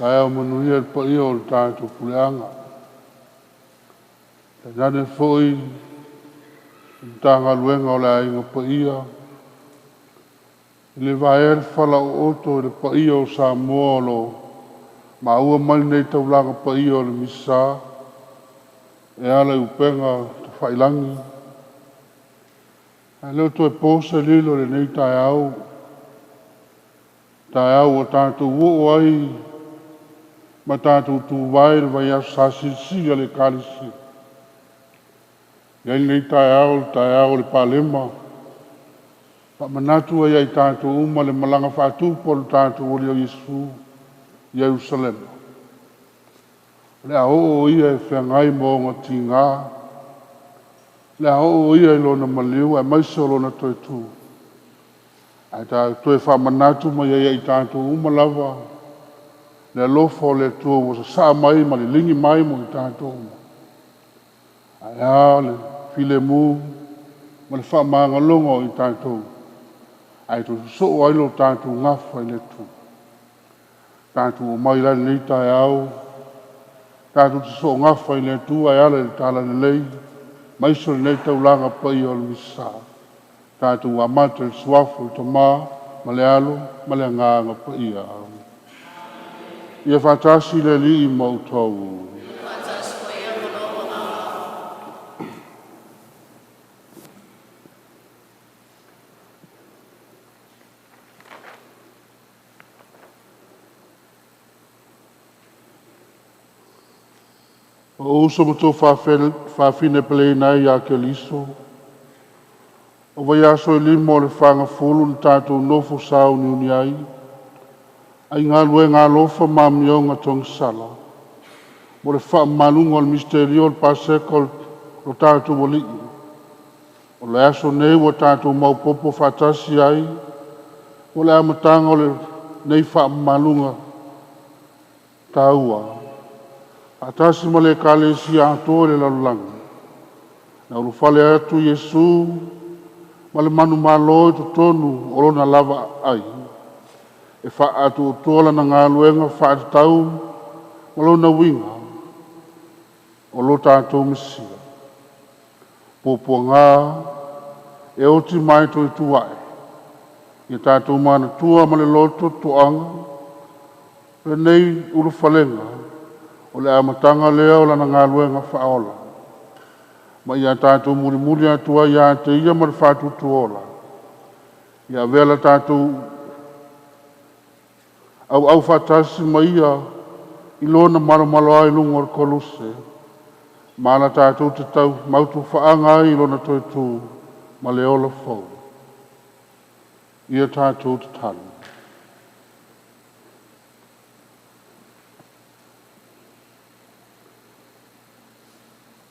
Kai au manuia le pa ia o le tātou puleanga. Te nane foi, tanga luenga o le ainga pa ia. Le vae le fala o oto le pa ia o Samoa lo. Ma ua mali nei taulanga pa ia o le misa. E ala i upenga te whailangi. E leo to e posa lilo le nei tai au. Tai au o tātou uo ai. Ma tātou tu vai le vai a sasisi le kalisi. Ia nei tai au le palema. Pa manatu ai ai tātou uma le malanga whātu po le tātou o leo Yesu. Jerusalem. Le a o ia e whengai mo ngā tingā. Le a o ia e lona maliu e maiso lona toi tū. Ai tā toi whamanatu mai ai tātou umalawa. Le lofo le tua o sa mai ma le lingi mai mo i tātou uma. Ai a le file mu ma le whamanga longo i tātou. Ai tō so o ailo tātou ngafa i le tū. Tātou o mai lai nei tai au. Tātou te so ngafa i le tū ai ala le tāla le lei. Maiso le nei taulanga pa i o le misa. Tātou amata le suafu i tō mā, ma le alo, ma le nganga pa i au. Ia whatasi le li i mautou. O uso mo tō whawhine pelei nei a ke liso. O vai aso i limo le whanga fulu ni tātou nofo sao ni uni ai. Ai ngā lue ngā lofa mamio ngā tong sala. Mo le wha malungo al misterio le paseko lo tātou wali. O le aso nei wa tātou maupopo whatasi ai. O le amatanga o le nei wha malunga tāua. Atasi ma le kale si ato le lalulanga. Na ulu fale atu Yesu, ma le manu malo i tonu o lona lava ai. E wha atu o tola na ngā luenga wha atu tau, ma lona winga, o lo tātou misia. Pōpua ngā, e oti mai to i tuai. I tātou mana tua ma le loto toanga, e nei ulu falenga, o le amatanga lea o lana ngā luenga whaola. Ma ia tātou muri atua ia te ia ma le whātutu ola. Ia vela tātou au whatasi ma ia i lona malo ai lungo o kolose. Ma ana tātou te tau mautu whaanga i lona toi tū ma le ola fau. Ia tātou te tanu.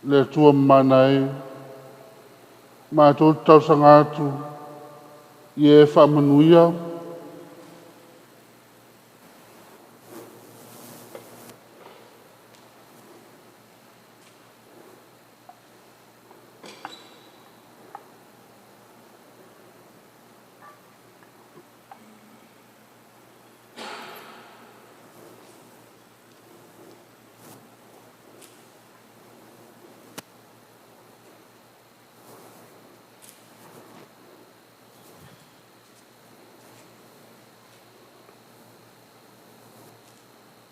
Le tua manai, ma tō tau sangatu, i e whamanuia.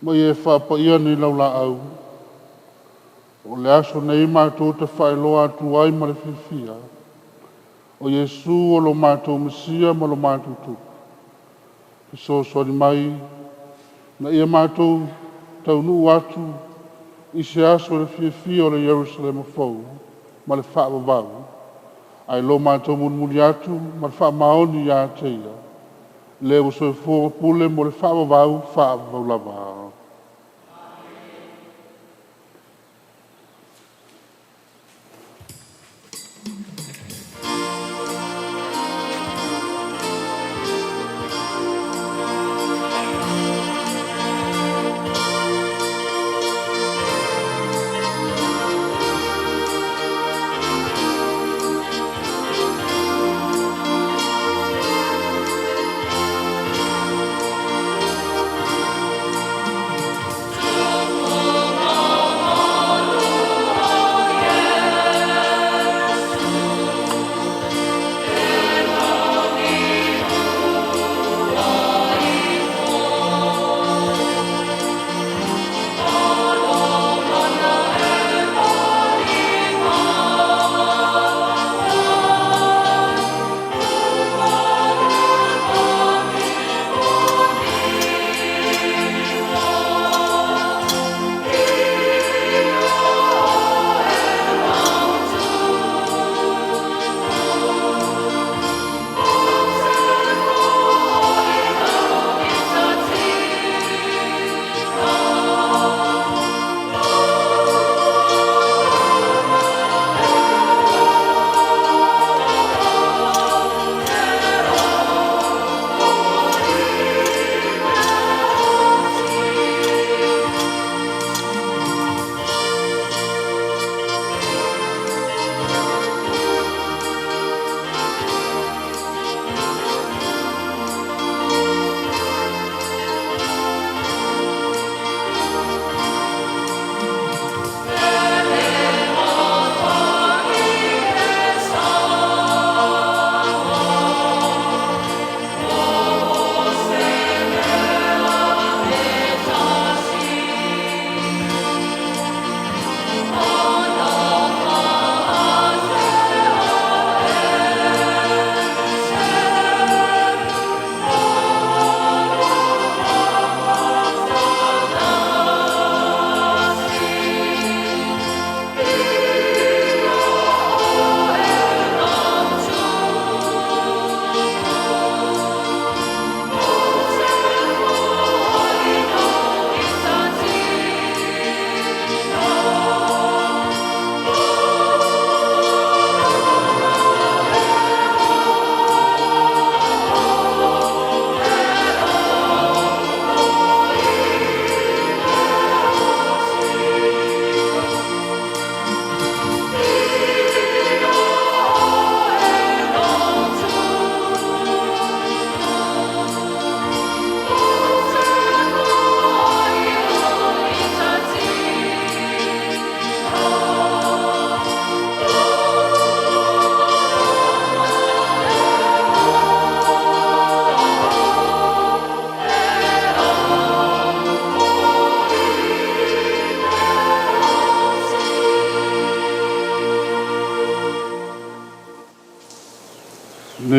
Ma e whapaia ni laula au. O le aso nei mātou te whaeloa atu ai ma le whiwhia. O Yesu o lo mātou mesia ma lo mātou tuku. Piso sori mai, na ia mātou tau nuu atu i se aso le whiwhia o le Jerusalem fau, ma le whaavavau. Ai lo mātou munmuri atu, ma le whaamaoni ia teia. Le o soe fōa pule mo le whaavavau lava.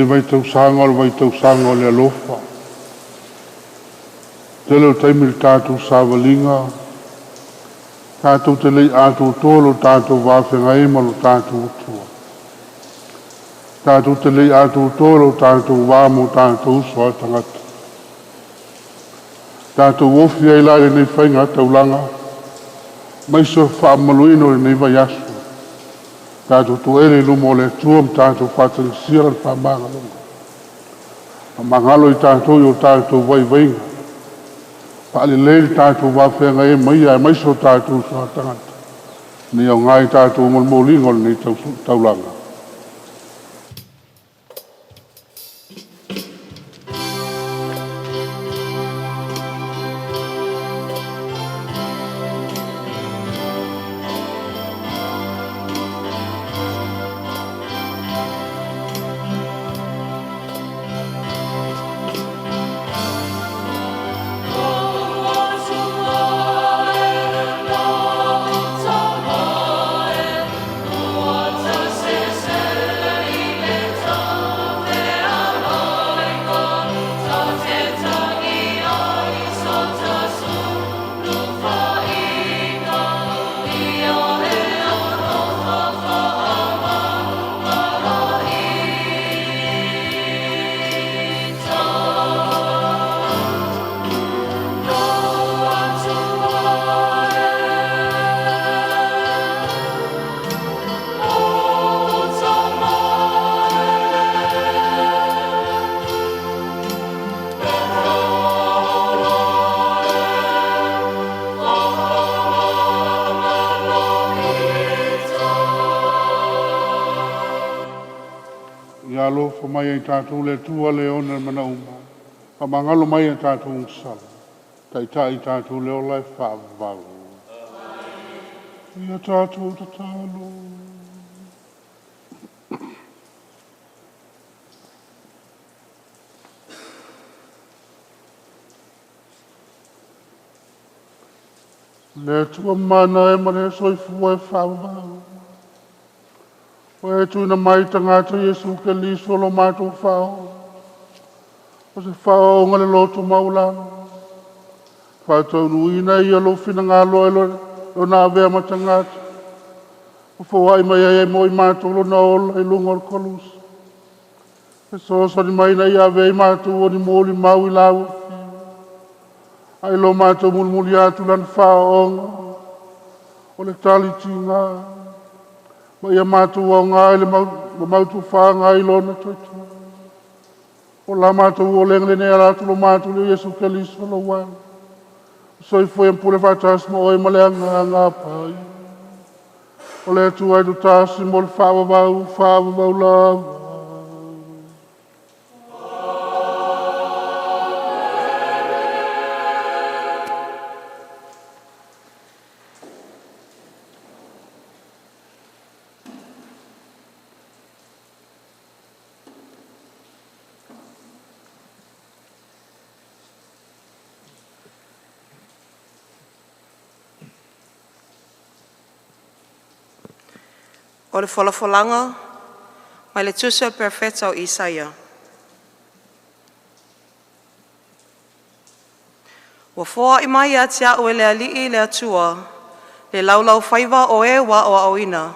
vai tau sanga o le vai tau sanga o le alofa. Te leo taimi le tātou sāwalinga, tātou te lei ātou tōlo, tātou wāwhenga ema lo tātou utua. Tātou te lei ātou tōlo, tātou wāmo, tātou uswa tangata. Tātou ofi ai lai nei whainga taulanga, mai so whaamaluino le nei vai asu. Tātou tu ere lumo le tuam, tātou whātari sira le whamanga lunga. Mangalo I tātou I o tātou vai vainga. Pale leil tātou wāwhenga e mai ai mai so tātou uswa tangata. Ni au ngai tātou molmolingo le nei taulanga. Alo fa mai ai tātou le tua le ona mana uma. Pa mangalo mai ai tātou ngsala. Tai tai tātou le ola e whaavau. Ia tātou ta tālo. Le tua mana e mane soifua e whaavau. O e tūna mai tangata Jesu ke liso lo mātou whao. O se whao ngale loto maulano. Whātou nuina I alo whina ngā loe lo nā vea ma tangata. O whawai mai ai mo I mātou lo na ola I lunga o kolusa. E sosani mai na I ave I mātou o ni mōli mau I lau. Ai lo mātou mulmuli atu lan whao onga. O le tali tinga. Ma ia mātou au ngā ele mautu whaa ngā I lona toitu. O la mātou o lengre ne aratu lo mātou le Jesu Keliso lo wau. Soi foi ampule whatas mo oi male ngā pai. O le tu ai du tāsi mo le whaavavau lau. O le whalafolanga, mai le tusa o perfeta o Isaia. Wa fōa I mai atia o le alii le atua, le laulau whaiva o e wa o auina.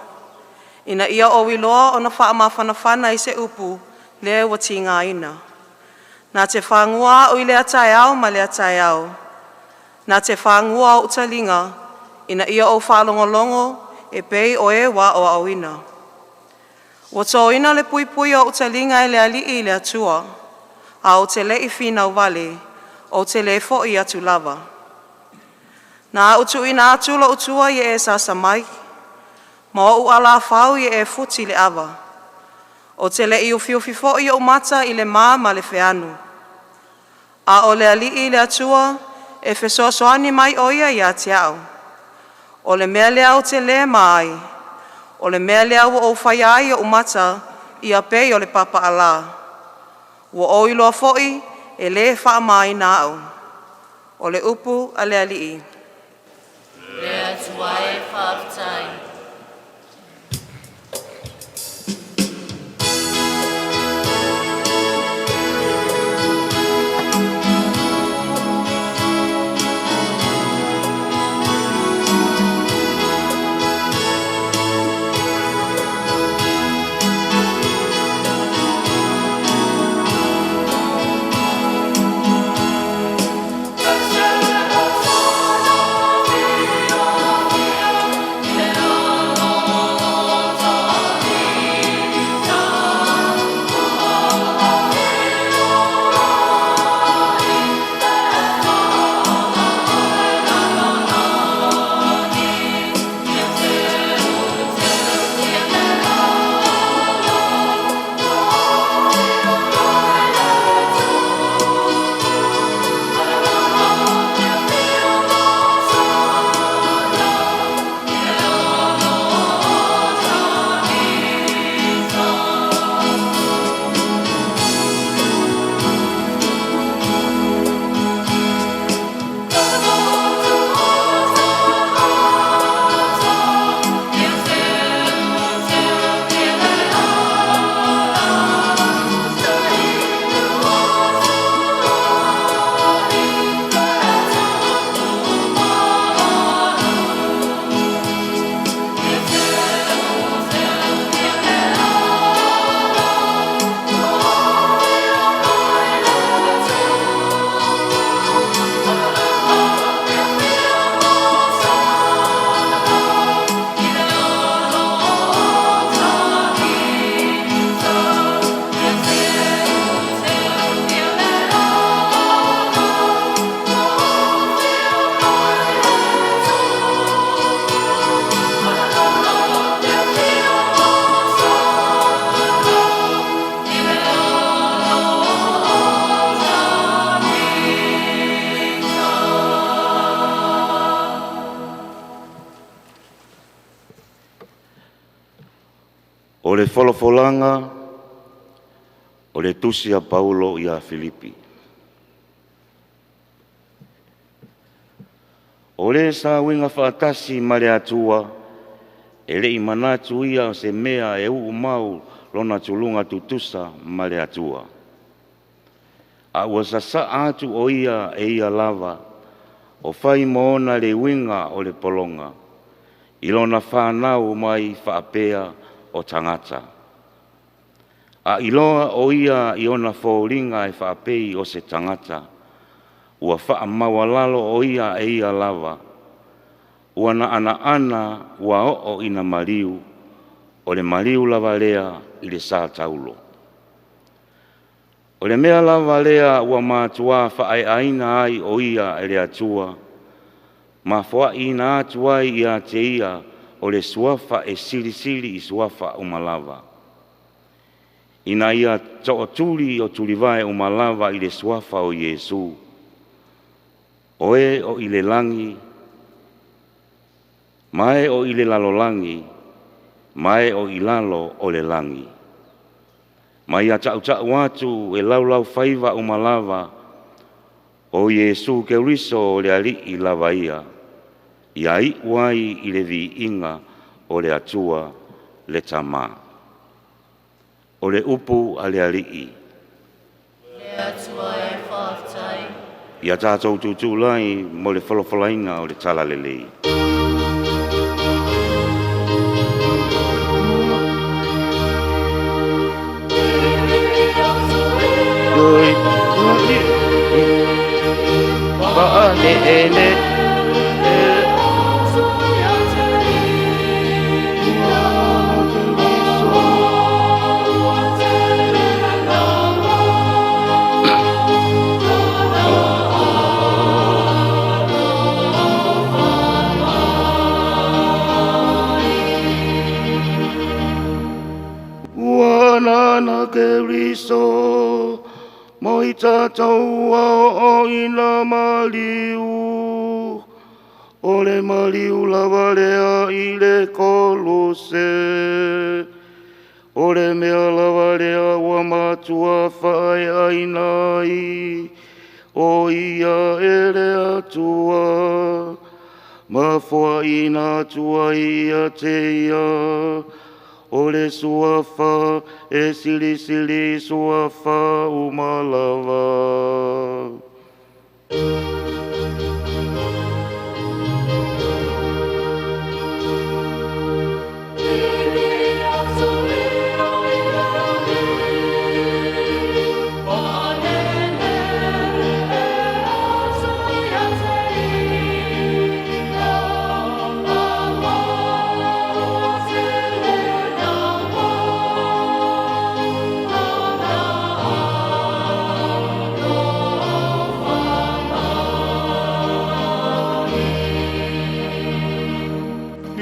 Ina ia o wiloa o na whaamawhanawhana I se upu, le wa tinga ina. Nā te whangua o I le ataiao ma le ataiao. Nā te whangua o utalinga, ina ia o whalongolongo, e pei o e wa o auina. Wa tōina le pui pui o utalinga e le alii le atua, a o te le I whina wale, o te le fo I atu lava. Nā utu ina atu lo utua I e sasa mai, ma o ala whau I e futi le awa. O te le I uwhiuwhi fo I o mata I le maa ma le wheanu. A o le alii le atua, e whesosoani mai o ia I atiao. O le mea lea o te le mai, o le mea lea o whai ai o umata I a pei o le papa ala. Wa o iloa fo'i e le wha mai nā au. O le upu a le alii. Le atua e whaftai. O le wholofolanga, o le tusi a Paulo i a Filipi. O le sa winga whaatasi ma le atua, e le i manatu ia o se mea e uu mau lona tulunga tutusa ma le atua. A ua sasa atu o ia e ia lava, o whai moona le winga o le polonga, i lona whanau mai whaapea o tangata. A iloa o ia i ona whōringa e whaapei o se tangata, ua wha mawalalo o ia e ia lava, ua na ana ua o ina mariu, o le mariu lava lea i le sā taulo. O le mea lava lea ua mātua whae aina ai o ia e le atua, ma wha ina atuai i a te ia o le suafa e siri i suafa umalava. Ina ia toa tuli o tulivae umalava i le suafa o Yesu. Oe o i le langi, mae o i le lalolangi, mae o i lalo o le langi. Mai a tau atu e laulau whaiva umalava o Yesu ke riso o le ali i lava ia. Ia i wai i le vi inga o le atua le tama. O le upu a le alii. Le atua e whaftai. Ia tātou tūtū lai mo le whalawhalainga o le tala lelei. Wana ke riso moi tātou o ina maliu o le maliu lava lea i le kolose o le mea lava lea ua matua whae ainai o ia e le atua ma fua ina atua ia te ia o le suafa e sili suafa umalava.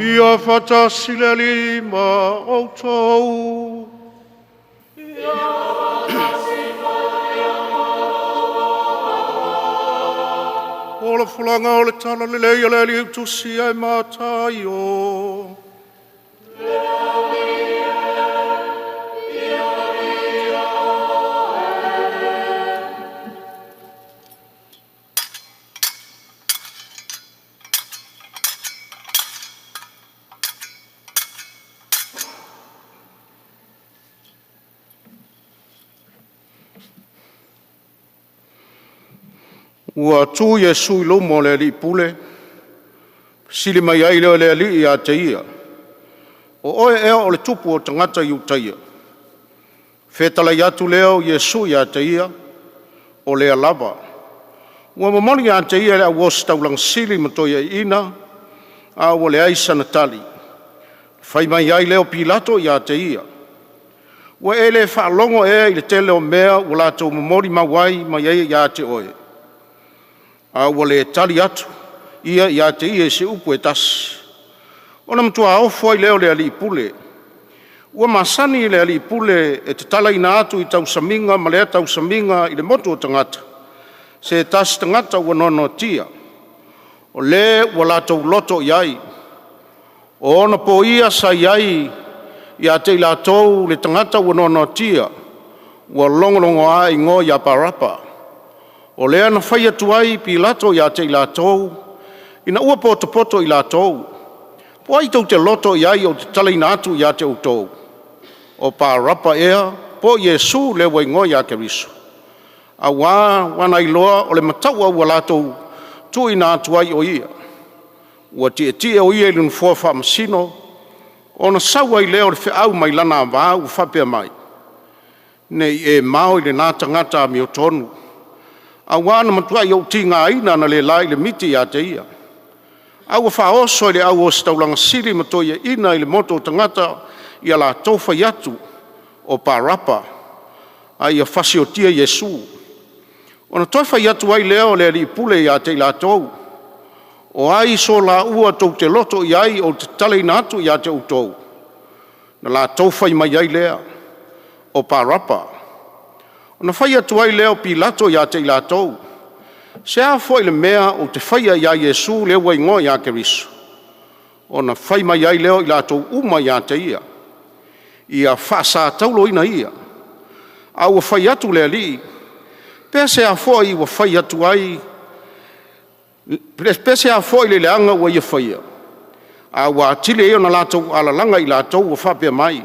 Ia whatasi le lima o tau. O le fulanga o le tala le leia le li utusi ai mātai o. Ua tū Yesu I lomo le li pule, sili mai ai leo le li I a te ia. O oe ea o le tupu o tangata I utaia. Whetala I atu leo Yesu I a te ia, o le lava. Ua mamoni a te ia le a wos taulang sili matoia I ina, a o le aisa natali. Whai mai ai leo Pilato I a te ia. Ua e le whaalongo ea I le tele o mea, ua lato mamori mawai mai ai I a te oe. A wale tali atu, ia ia te ia se upu e tasi. Ona mtua ofo ai leo le ali pule. Ua masani le ali pule e te tala ina atu I tau saminga, ma lea tau saminga I le motu o tangata. Se tasi tangata ua nono tia. O le ua lato loto iai. O ona po ia sa iai ia te la tau le tangata wana no tia, wa longolongo ai ngo ia parapa. O lea na whai atu ai Pilato ia te la tau, ina ua poto i la tau. Po ai tau te loto iai o te talaina atu ia te utou. O parapa ea, po Yesu le waingo ia ke riso. A wana iloa o le matau au la tau tu ina atu ai o ia. Ua tie o ia ilun fua wha masino, o na saua i leo le whiau mai lana vā u whapea mai. Nei e mao i le nā tangata mi o tonu. A wana matua i o tinga aina na le lai le miti ia te ia. Au wha oso i le au o staulanga siri matua i ina i le moto tangata i ala tofa yatu o parapa a ia whasi o tia Yesu. O na tofa yatu ai leo le li pule ia te la tou. O ai so la ua tau te loto i ai o te tale na atu ia te utou. Na la tofa i mai ai lea o parapa. O na whai atu ai leo Pilato ia te la tou. Se a fo le mea o te whaia ia Yesu le wai ngo ia ke riso. O na whai mai ai leo i la tou uma ia te ia. Ia whasa taulo ina ia. A ua whai atu le li. Pea se a fo i ua whai atu ai. Pea se a fo i le leanga ua ia whaia. A ua atile eo na la tou ala langa i la tou ua whapea mai.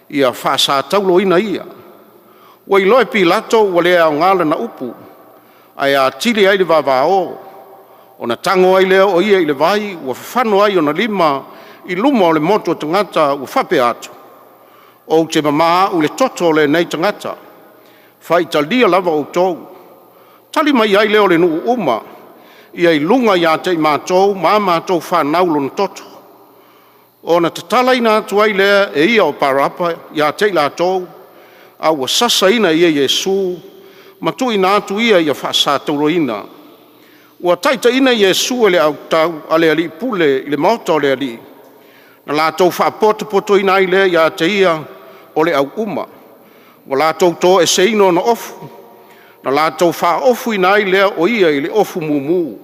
Ia whasa taulo ina ia. Ua i loe Pilato ua lea o ngala na upu. Ai a tili ai le vavao, o na tango ai leo o ia i le vai, ua whano ai o na lima i luma o le moto tangata ua whape atu. O te mama u le toto le nei tangata, whai talia lava o tau. Tali mai ai leo le nuu uma, ia i lunga ia te i mātou, mā mātou whanaulo na toto. O na tatala ina atu ai lea e ia o parapa, ia te la tau, a ua sasa ina ia Yesu, matu ina atu ia whasa tauro ina. Ua taita ina Yesu ele au tau, ale ali pule, ile maota ole ali. Na la tau wha ina i le ia te ia ole au uma. Wa la tau to e se ino na ofu. Na la tau wha ofu ina i lea o ia ile ofu mumu.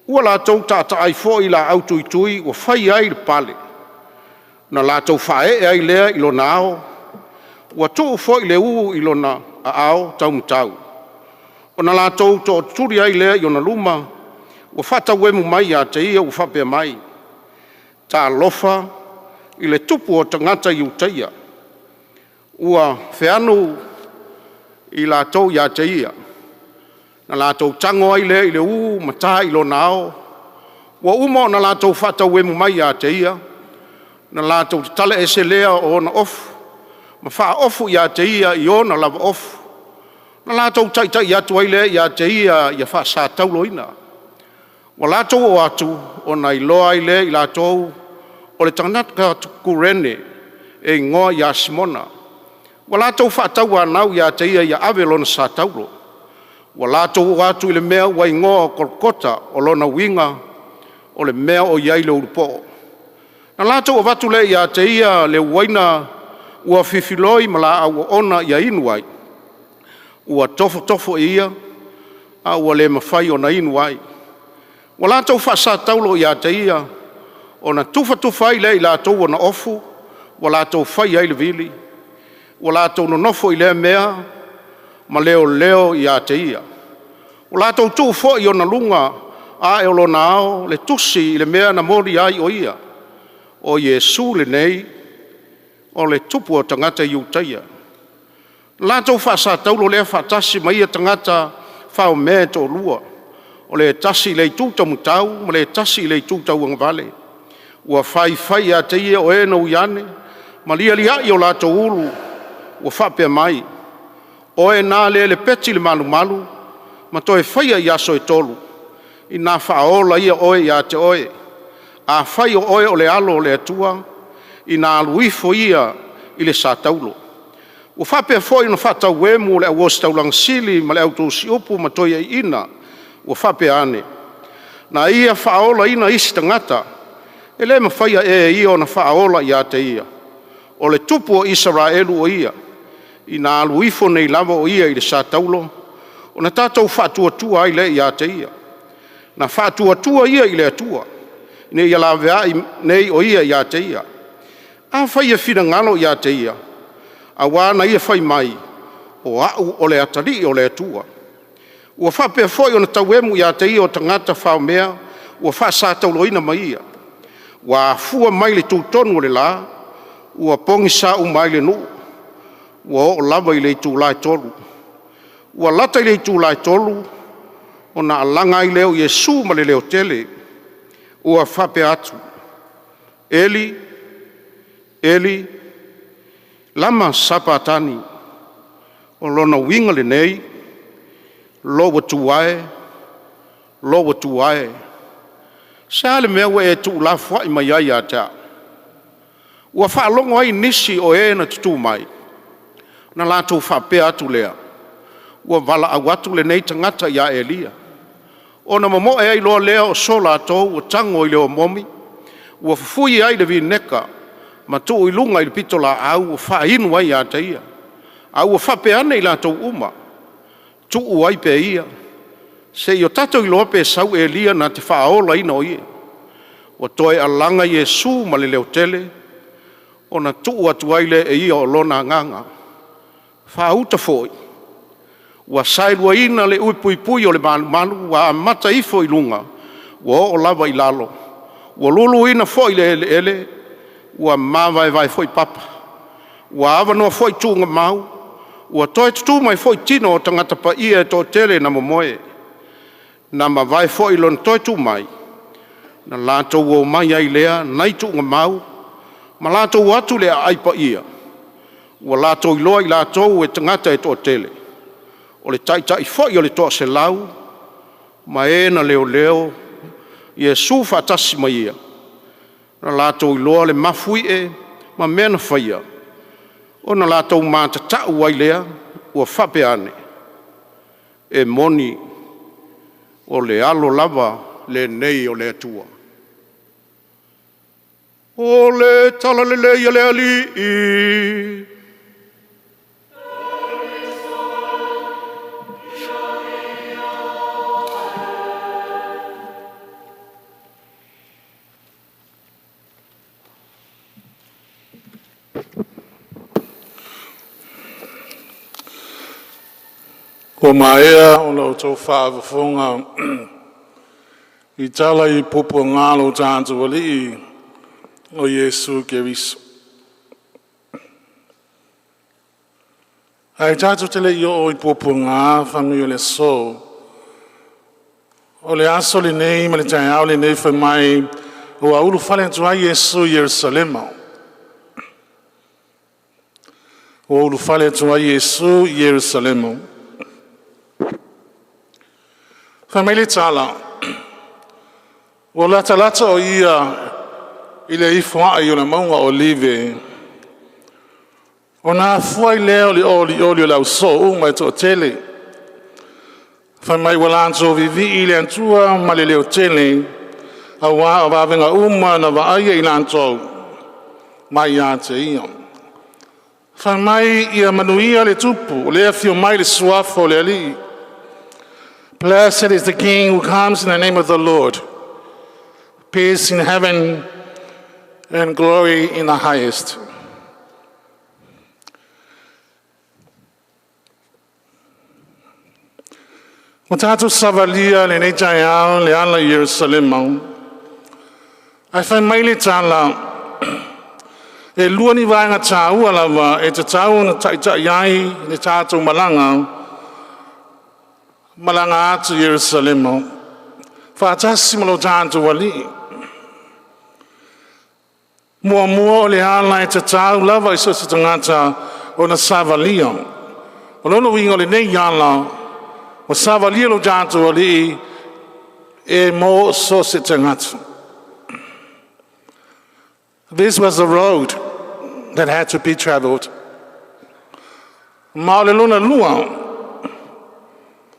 Ua la tau tata ai fo i la au tui ua whai ai le pale. Na la tau wha ai lea ilo nao. Ua tuu fo i le ilo na a ao tau mtau. O na la tau to turi ai lea i ona luma, ua whata wemu mai a te ia u whapea mai. Tā lofa i le tupu o tangata i utaia. Ua wheanu i la tau i a te ia. Na la tau tango ai lea i le mata i lo nao. Ua uma o na la tau whata wemu mai a te ia. Na la tau tala e se lea o na ofu. Ma wha ofu i a te ia i ona lava ofu. Na la tau taita i atu aile i a te ia i a wha sa taulo ina. Wa la tau o atu o na i loa aile i la tau o le tanganaka kurene e ngoa i a simona. Wa la tau wha tau anau i a te ia i a avelona sa taulo. Wa la tau o atu i le mea wa i ngoa o korkota o lona winga o le mea o iaile urupo. Na la tau o vatu le i a te ia le waina ua fifiloi ma la au ona ia inuai. Ua tofo ia, a ua le mawhai o na inuai. Wa la tau whasa taulo ia te ia, o na tufa ai le i la tau o na ofu, wa la tau whai ai le vili, wa la tau nonofo i le mea, ma leo ia te ia. Wa la tau tufo i o na lunga, a e o lo na ao, le tusi i le mea na mori ai o ia, o Yesu le nei, o le tupu o tangata i utaia. La tau whasa taulo lea whatasi mai a tangata whao mea tō lua. O le tasi le tūtau mutau, ma le tasi le tūtau ang vale. Ua whai a te ia o e no iane, ma lia i o la tau ulu, ua whapea mai. O e nā le peti le malu, ma toi whai a iaso e tolu. I nā whaola ia oe i a te oe. A whai o oe o le alo o le atua, i nā aluifo ia i le sa taulo. Ua whapea fo i na whatau wemu le au ostaulang sili ma le au tūsi upu ma toia i ina, ua whapea ane. Na ia whaola ina isi tangata, e le mawhaia e ia o na whaola i a te ia. O le tupu o Israelu o ia, i nā aluifo nei lava o ia i le sa taulo, o na tātou whatuatua ai le i a te ia. Na whatuatua ia i le atua, nei ia la vea nei o ia i a te ia. A whai e whina ngalo ia te ia. A wana ia whai mai. O au o le atari o le atua. Ua whapea foi o na tauemu ia te ia o tangata whao mea. Ua wha sa tauloina mai ia. Ua fua mai le tūtonu o le la. Ua pongi sa mai le nuu. Ua o lava i le tūlai tolu. Ua lata i le tūlai tolu. O na alanga i leo Iesu ma le leo tele. Ua whapea atu. Eli, Eli, lama sapatani. O lona winga le nei. Lowa tuae. Lowa tuae. Sa le mea ua e tu la fwai mai ai a ta. Ua whaalongo ai nisi o e na tutu mai. Na lātou whapea atu lea. Ua wala au atu le nei tangata ia Elia. O na mamo e ai loa lea o so lātou o tango i leo momi. Ua fufui ai le vi neka. Ma tu i lunga i le pito la au o whainu ai a te ia. Au o whapea ane i lātou uma. Tu u ai pe ia. Se i o tatou i loa pe sau Elia na te whaola ina o ia. O toe alanga Iesu ma le leo tele. O na tu atu ai le e ia o lona nganga. Whauta foi. Ua sairua ina le uipui o le manu, ua mata ifo i lunga. Ua o lava i lalo. Ua lulu ina foi le ele. Ua mawai vai foi papa. Ua awanoa foi tūnga mau. Ua toi tutu mai foi tino o tangata pa ia e tō tele na momoe. Na mawai foi lon toi tu mai. Na lātou o mai ai lea, nai tūnga mau. Ma lātou atu lea ai pa ia. Ua lātou i loa i lātou e tangata e tō tele. O le tai foi o le tō se lau. Ma e na leo leo. Iesu whatasi mai ia. Na lātou i loa le mafui e. Ma mena whaia. O na lātou māta tau ai lea. Ua whape ane. E moni. O le alo lava. Le nei o le atua. O le tala le leia le ali i. Ko maea o lau tau whaawafunga i tala i pupu ngalo tātu wali o Iesu ke viso. Ai tātu tele i o i pupu ngā whangi o le so. O le aso le nei ma le tai au le nei whai mai o a ulu whale atu ai Iesu Yerusalema. O ulu whale atu ai Iesu Yerusalema. Whamele tala, o lata o ia i le ifua i o na maunga o live. O nā fua i leo li oli o lau so unga e tō tele. Whamai walanto vivi i le antua ma le leo tele, a wā o wawenga uma na waaia i lanto mai a te ia. Whamai ia manuia le tupu, le afio mai le suafo le ali. Blessed is the King who comes in the name of the Lord. Peace in heaven and glory in the highest. O tātou savalia le nei tai au le ala Yerusalema. Ai whai mai le tāla e lua ni vaenga tāua lava e te tāu na tai ai le tātou malanga. Malanga atu Yerusalema. Whātasi malo tātou wali. Mua le ala e te tāu lava i so se tangata o na savalia. O lono wingo le nei ala o savalia lo tātou wali e mo so se tangata. This was the road that had to be traveled. Ma le luna lua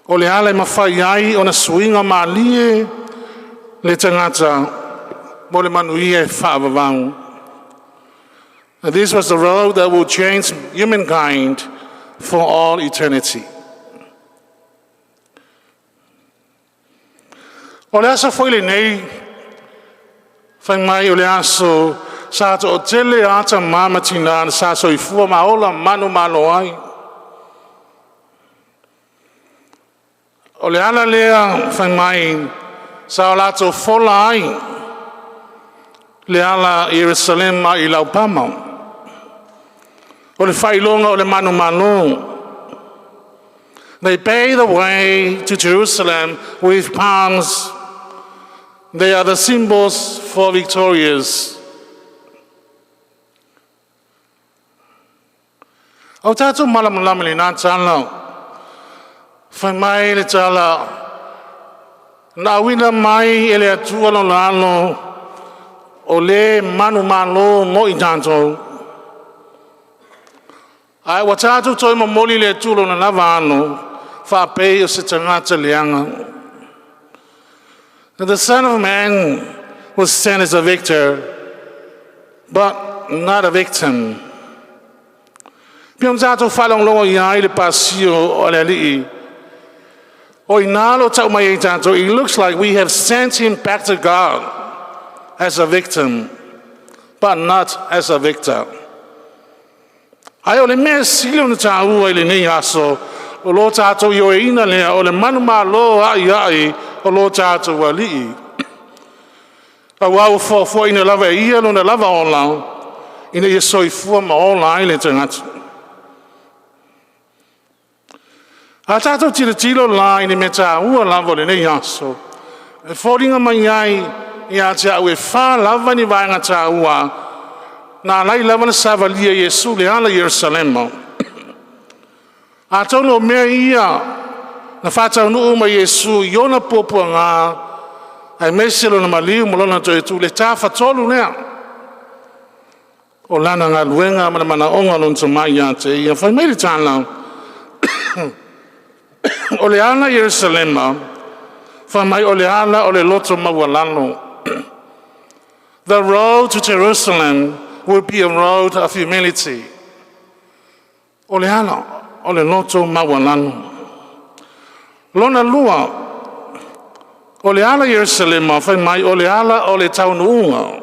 o le ale mawhai ai o na suinga maalie le tangata mo le manuia e whaavavau. This was the road that will change humankind for all eternity. O le aso foi le nei, whai mai o le aso sa to tele ata mama tina sa so ifua maola manu malo ai. O le ala lea whai mai sa o lato fola ai le ala Jerusalem i lau pama. O le whailonga o le manu malo. They pave the way to Jerusalem with palms. They are the symbols for victorious. O tātou malamalama li nā tāla, whai mai le tāla, nā wina mai e le atua no lalo, o le manu malo mo i tātou. Ai wa tātou toi mamoli le atua na lava ano, whapei o se tangata leanga. The Son of Man was sent as a victor, but not a victim. Piam zato falong longo iai le pasio o le alii. O inalo tau mai tanto, it looks like we have sent him back to God as a victim, but not as a victor. Ai o le mea silo na tāua i le nei aso, o lo tātou i o e ina lea, o le manuma lo ai, o lo tātou alii. A wau fo ina lava e ia lo na lava o lau, ina ia soifua ma o lai le tangatu. A tātou tilo la ina me tā ua lava le nei aso. E fōringa mai ai i a te au e whā lava ni vaenga tā ua. Nā lai lava na savalia Jesu le ala Jerusalema. A tono mea ia na whātau nuu ma Jesu i ona popua ngā ai meselo na maliu molona to e tu le tā whatolu nea. O lana ngā luenga mana onga lonta mai a te ia. Whai meiri tāna. O le ala Jerusalema, wha mai o le ala o le loto mawalano. The road to Jerusalem will be a road of humility. O le ala o le loto mawalano. Lona lua, o le ala Jerusalema, wha mai o le ala o le taunuunga.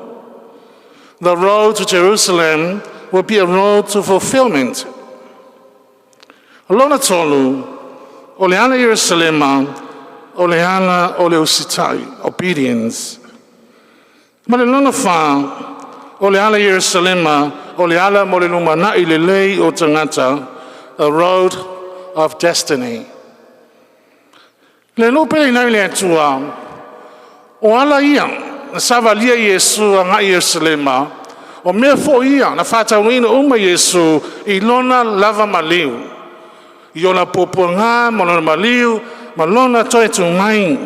The road to Jerusalem will be a road to fulfillment. Lona tolu, o le ala Jerusalema, o le ala o le usitai, obedience. Ma le lona wha, o le ala Jerusalema, o le ala mo le lumanai le lei o tangata, a road of destiny. Le lupe i nai le atua, o ala ia, na savalia Jesu a ngai Jerusalema, o mea fo ia, na whatauina uma Jesu, i lona lava maliu. Iona popua ngā, malona maliu, malona toi tu mai.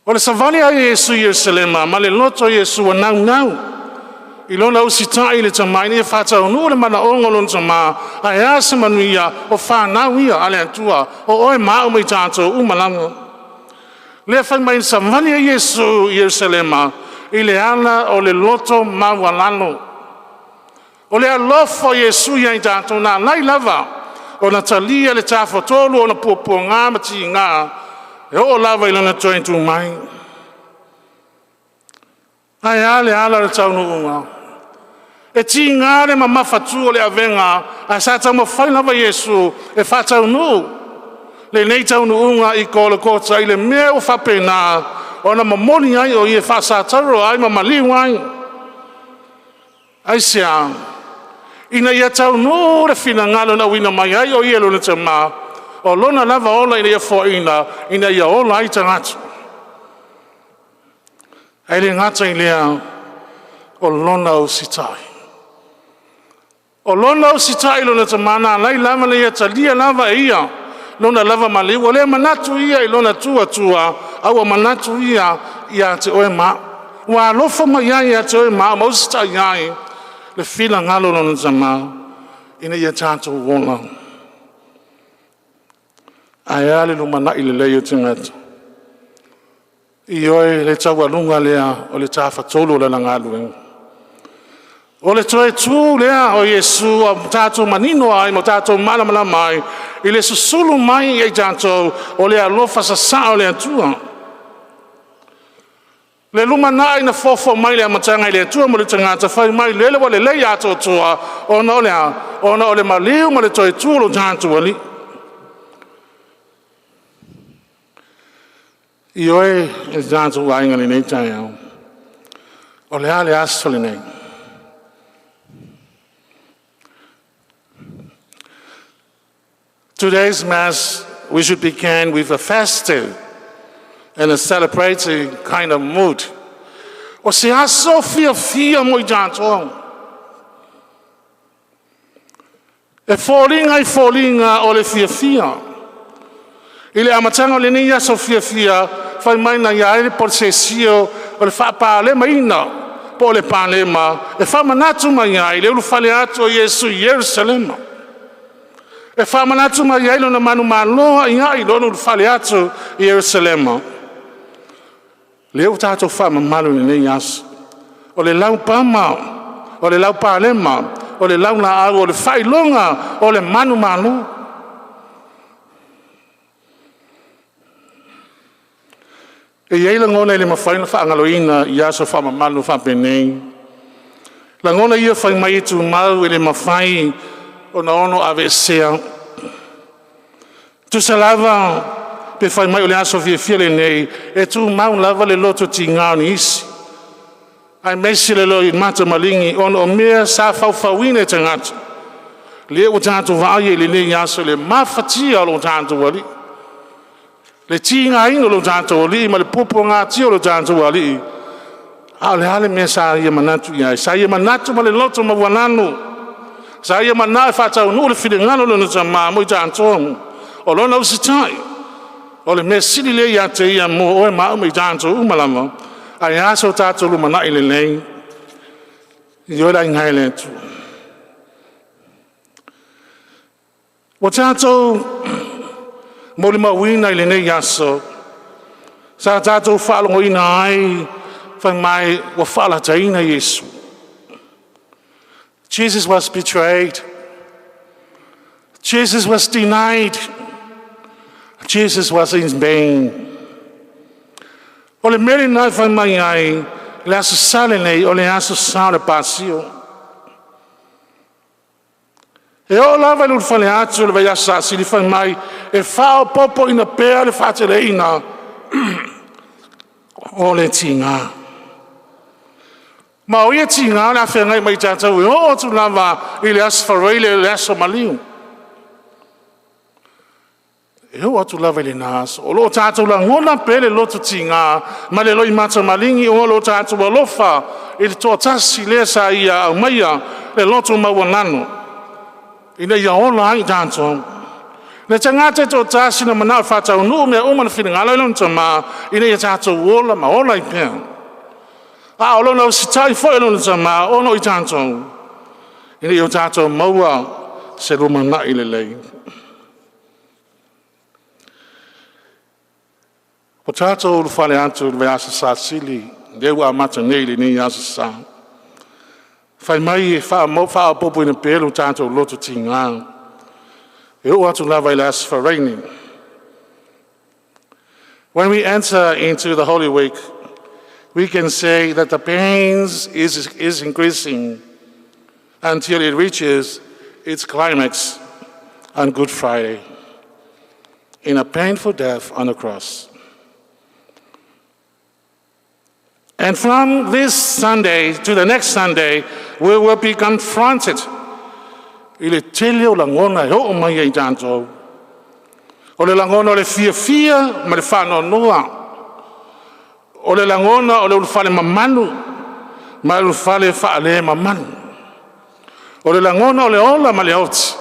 O le savali a Jesu Jerusalema, ma le loto Jesu a nau. I lona usitai le tamai, ni e whatau nu le mana ongolon tama, a e ase manuia, o whanau ia, ale atua, o oe maa umai tātou umalanga. Le whai mai savali a Jesu Jerusalema, i le ala o le loto mawalano. O le alofo Jesu ia i tātou nā lai lava, o na talia le tāwhatolu, o na puapua ngā mati ngā, e o lava i lana toi tu mai. Ai ale ala le taunu unga. E ti ngā le mamawhatu o le avenga, a sa tau mawhai lava Jesu, e whatau nu. Le nei taunu unga i kola kota i le mea o whapena, o na mamoni ai o i e whasataro ai mamaliu ai. Ai sea, ina ia tau no re fina ngalo na wina mai ai o ielo na tama. O lona lava ola ina ia fo ina ia ola ai tangatu. Ai le ngata i lea o lona o sitai. O lona o sitai lona tamana lai lava le ia talia lava ia. Lona lava mali o lea manatu ia i lona tua au manatu ia te oe ma. Wa alofa mai ia te oe ma o sitai ai. Le fila ngalo lona tama ina ia tātou wona. Ai ale lumana i le leo tingata. I oe le tawalunga lea o le tāwhatolo le langaluenga. O le toe tū lea o Jesu a tātou manino ai mo tātou malamala mai i le susulu mai i tātou o le alofa sa o le atua. Le lumana ina fofo mai le matanga le tua mo le tangata fai mai le wale le ya to tua ona ole maliu mo le toi tu lo tantu wali ioe e tantu wa inga le nei tanga ole ale asole nei Today's Mass, we should begin with a festive and a celebratory kind of mood. O se aso fia mo I janto. E fallinga o le fia. Ile amatanga le nia so fia fai mai na ia por sesio o le fa pa le maina po le pa le ma e fa manatu mai ai le fale atu Yesu Jerusalem. E fa manatu mai ai no manu malo ia I no fale atu Jerusalem. Leo tato fa mamalu ni yas. O le lau pama, o le lau palema, o le lau na au, o le fai longa, o le manu malu. E iei la ngona le mawhaina wha angaloina I aso wha mamalu wha penei. La ngona ia whai mai tu mau le mawhai o na ono ave sea. Tu salava pe fai mai o le aso fia le nei e tu mau lava le loto ti ngau ni isi. Ai mesi le lo I mata malingi ono o mea sa fauine tangata. Le o tātou vaaie le nei aso le mafatia lo tātou wali. Le ti ngaino lo tātou wali ma le popo ngātia lo tātou wali. A le hale mea sa ia manatu iai. Sa ia manatu ma le loto ma wananu. Sa ia manatu whatau nu le while ngano lo na tamā mo I tātou. O lona usitai. O le mesili le ia te ia mo oe maa mai tātou umalama. Ai aso tātou lumana I le nei. I oe lai ngai le tu. O tātou mo le mawina I le nei aso. Sa tātou whaalongo ina ai. Whai mai wa whaala taina Yesu. Jesus was betrayed. Jesus was denied. Jesus was in vain. O le mele nai whai mai ai, le aso sale nei, o le aso sale pasio. E o lava le urwhale atu le vai asa sili whai mai, e whao popo ina pēa le whatele ina, o le tinga. Ma o ia tinga le a whengai mai tātou, e o tu lava I le aso whareile le aso maliu. E ho atu lava le nās. O lo tātou la ngona pele loto tinga. Ma le loi mata malingi o lo tātou alofa. E le toa tasi le sa ia au maia. Le loto mawanano. Ina ia ola ai tātou. Le tangate toa tasi na manau whatau nuu mea umana whiringala ilon tama. Ina ia tātou ola ma ola I pēr. A o lona o sitai fo ilon tama. Ono I tātou. Ina ia tātou maua se rumana I le lei. O tātou whale atu le asa sa sili, leu a mata nei le ni asa sa. Whai mai e wha popo ina pēlu tātou loto ti ngā. E o atu lava I le asa whareini. When we enter into the Holy Week, we can say that the pains is increasing until it reaches its climax on Good Friday in a painful death on the cross. And from this Sunday to the next Sunday, we will be confronted. I le tele o langona e o mai ai tātou. O le langona o le fia ma le whānoa noa. O le langona o le ulwhale mamanu ma le ulwhale whaale mamanu. O le langona o le ola ma le oti.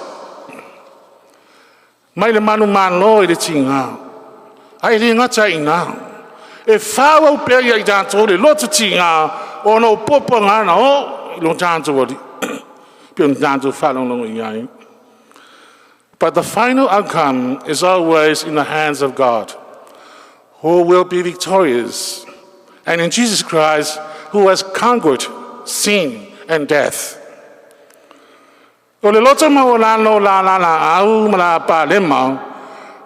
Mai le manu mano I le tinga. Ai le ngata ina. E whaua upea I tātou le loto tinga o no popo ngana o lo tātou wali. Pion tātou whalongongo I ai. But the final outcome is always in the hands of God, who will be victorious, and in Jesus Christ, who has conquered sin and death. O le loto mawalano la au mala pa le mau.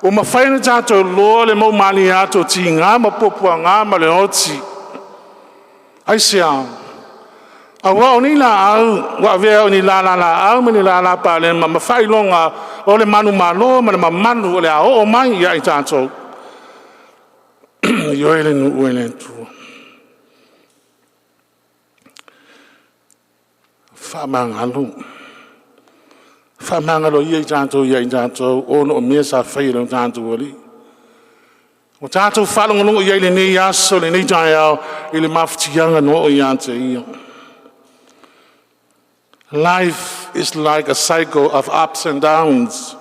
O mawhaina tātou loa le mau mani ato ti ngā mapopua ngā ma le oti. Ai sia. Awa ni la au, wa vea ni la au, ni la pa le ma fai longa o le manu malo, ma manu o le o mai ia i tātou. Yo ele nu uele tu. Whamangalo. Whamangalo ia i tātou, o no mea sa whai lo tātou ali. O tātou whalongonongo ia i le nei aso, le nei tai au, i le mawhitianga no o ia te ia. Life is like a cycle of ups and downs.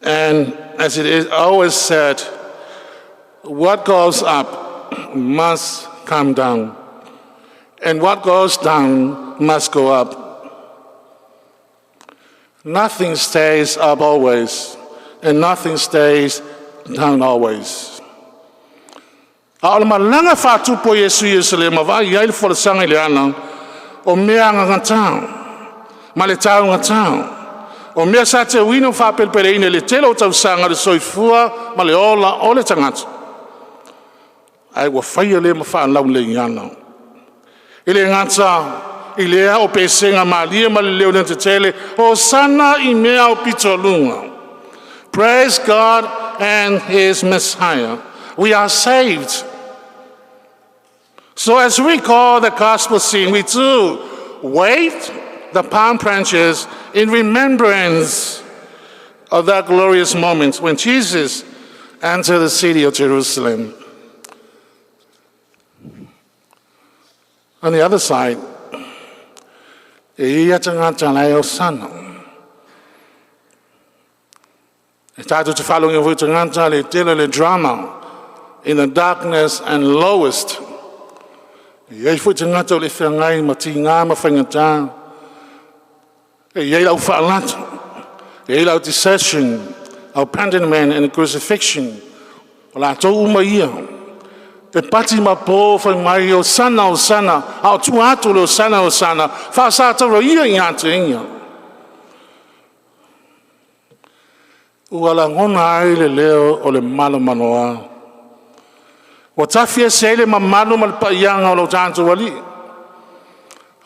And as it is always said, what goes up must come down. And what goes down must go up. Nothing stays up always, and nothing stays down always. Ao malanga fatu po Yesu le mawai ia i le sanga i le ana, o mea ngatau, ma le tau ngatau, o mea sa te wino whapelpere ine le telo tau sanga le soifua, ma le ola o le tangata. Ai wa whaia le mawha lau le iana. Ile ngata, ilea o pesenga malia ma le leo nente tele, o sana I mea o pitolunga. Praise God and His Messiah. We are saved. So as we call the gospel scene, we too wave the palm branches in remembrance of that glorious moment when Jesus entered the city of Jerusalem. On the other side, ia tangata lai o sana. E tātou te whalongi o tangata le tele le drama in the darkness and lowest. Iei fu tangata o le whangai ma ti ngā ma whangata. Iei lau whaalata. Iei lau deception, abandonment and crucifixion. O la tau uma ia. E pati ma po whai mai o sana, au tu atu o sana, whaasata ro ia I ate inga. Ua la ngona ai le leo o le malo manoa. Wa tafia se le mamalo ma le paianga o lo tātou wali.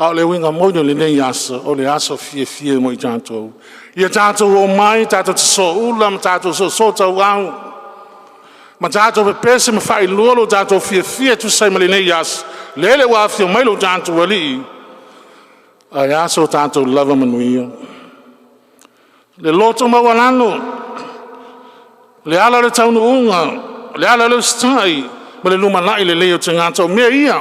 Au le winga moino le nei asa, o le asa fie mo I tātou. Ia tātou o mai, tātou te so ula, ma tātou so tau au. Ma tātou pe pese ma whai luolo tātou fia tu sai ma le nei as. Lele wa fio mai lo tātou wali. Ai aso tātou lava manuia. Le loto ma walano. Le ala le taunu unga. Le ala le stai. Ma le luma lai le leo te ngātou mea ia.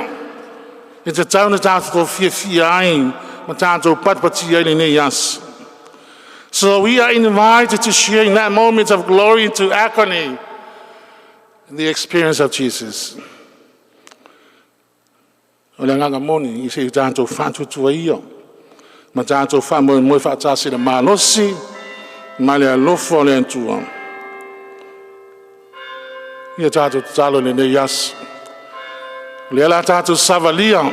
E te tauna tātou fia ai. Ma tātou patpati ai le nei as. So we are invited to share in that moment of glory into agony. The experience of Jesus. O le nganga moni, I se tātou whātu tua ia. Ma tātou whamoe moe whaatasi le mālosi, ma le alofo le antua. Ia tātou talo le ne yas. Le ala tātou savalia,